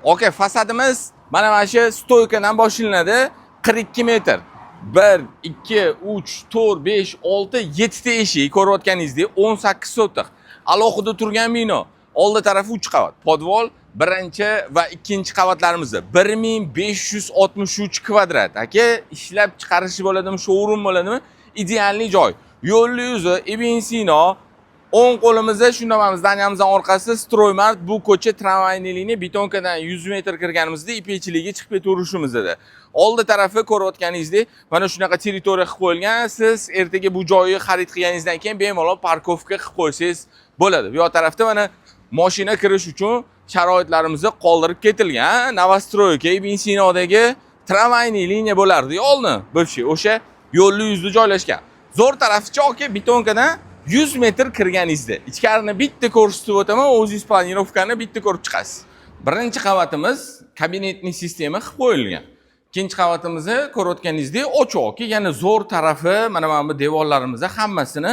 Okay, fasadimiz mana shu stoykadan boshlanadi. 42 metr. 1, 2, 3, 4, 5, 6, 7 ta eshik ko'rayotganingizdek 18 sotiq. Alohida turgan bino. Oldi tarafi 3 qavat. Podvol birinchi va ikkinchi qavatlarimizda 1563 kvadrat. Aka, ishlab chiqarishi bo'ladimi, showroom bo'ladimi? Idealli joy. Yo'lli yuzi Ibn Sino. O'ng qo'limizda shunday zdaniyamizdan orqasi Stroymart, bu ko'cha tramvayni liniya betonkadan 100 metr kirganimizda ipechiligiga chiqib ketaverishimizda. Oldi tarafi ko'rayotganingizdek mana shunaqa territoriya qilib qo'yilgan. Siz ertaga bu joyni xarid qilganingizdan keyin bemalol parkovka qilib qo'ysangiz bo'ladi. Bu yoq tarafda mana mashina kirish uchun sharoitlarimizni qoldirib ketilgan. Novostroyka Ibn Sinodagi tramvayni liniya bo'lardi oldin. Bivshi o'sha yo'lli yuzda joylashgan. Zo'r taraficha oka betonkadan 100 metr kirganingizda ichkarini bitta ko'rsatib o'taman, o'zingiz planirovkani bitta ko'rib chiqasiz. Birinchi qavatimiz kabinetli sistema qilib qo'yilgan. Ikkinchi qavatimizni ko'rayotganingizdek ochiq, yana zo'r tarafi mana bu devorlarimizda hammasini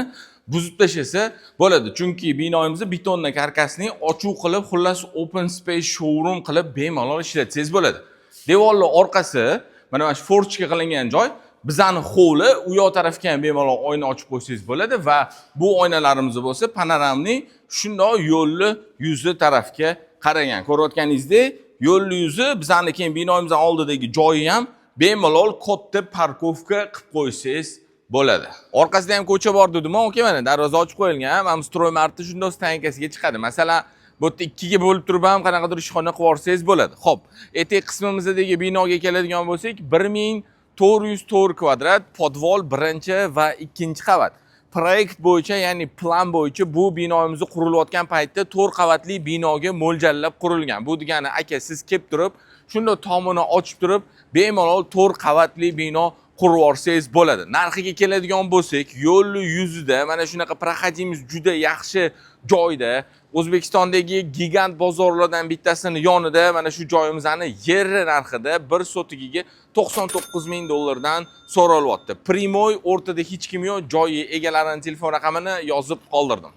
buzib tashlasa bo'ladi. Chunki binoyimizni betonni karkasni ochiq qilib, xullas open space showroom qilib bemalol ishlatsangiz bo'ladi. Devorlar orqasi mana shu forchka qilingan joy. Bizani hovli u yoq tarafga ham bemalol oyna ochib qo'ysangiz bo'ladi va bu oynalarimiz bo'lsa panoramli shundoq yo'lli yuzi tarafga qaragan. Ko'rayotganingizdek, yo'lli yuzi bizani keyin binoyimizning oldidagi joyi ham bemalol katta parkovka qilib qo'ysangiz bo'ladi. Orqasida ham ko'cha bor dedim-ku, aka, mana darvoza ochib qo'yilgan. Mana Stroymartni shundoq stankasiga chiqadi. Masalan, bu yerda ikkiga bo'lib turib ham qanaqadir ishxona qilib olsangiz bo'ladi. Xo'p, etek qismimizdagi binoga keladigan bo'lsak, 1404 kvadrat, podvol birinchi va ikkinchi qavat. Proyekt bo'yicha, ya'ni plan bo'yicha bu binoyimiz qurilayotgan paytda 4 qavatli binoga mo'ljallab qurilgan. Bu degani, aka, siz kelib turib, shunda tomini ochib turib, bemalol 4 qavatli bino qurib olsangiz bo'ladi. Narxiga keladigan bo'lsak, yo'lli yuzida mana shunaqa proxodimiz juda yaxshi joyda, O'zbekistondagi gigant bozorlardan bittasini yonida mana shu joyimizni yer narxida 1 sotigiga $99,000 so'ralyapti. Primoy o'rtada hech kim yo'q, joyi egalarining telefon raqamini yozib qoldirdim.